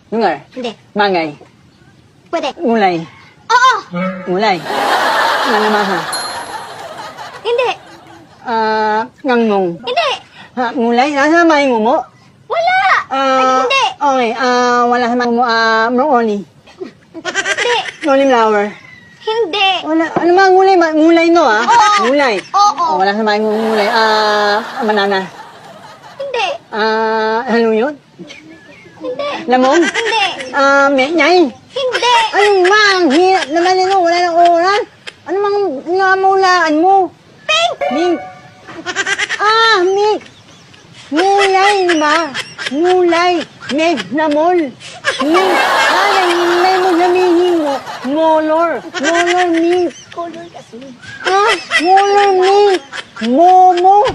Lugar. Hindi. Bagay. Pwede. Gulay. Oo. Gulay. Manamaha. Hindi. Ngangnong. Hindi. Gulay. Nasa may ngumo? Wala. Hindi. Okay. Wala sa may ngumo. Broccoli. Hindi. Rolling flower. Hindi. Wala. Ano mga gulay? Gulay no, Oo. Gulay. Oo. Wala sa may gulay. Banana. Hindi. Ano yun? Hindi. Lamong? Hindi. Menyay? Hindi. Ano mang hirap naman yun, wala nang oras. Ano mang namulaan mo? Pink. Mink. Mink. Mulay ba? Mulay. Meg na mol. Mink. May mo sabihin mo. Molor. Molor mink. Color kasi. Molor mink. Momo.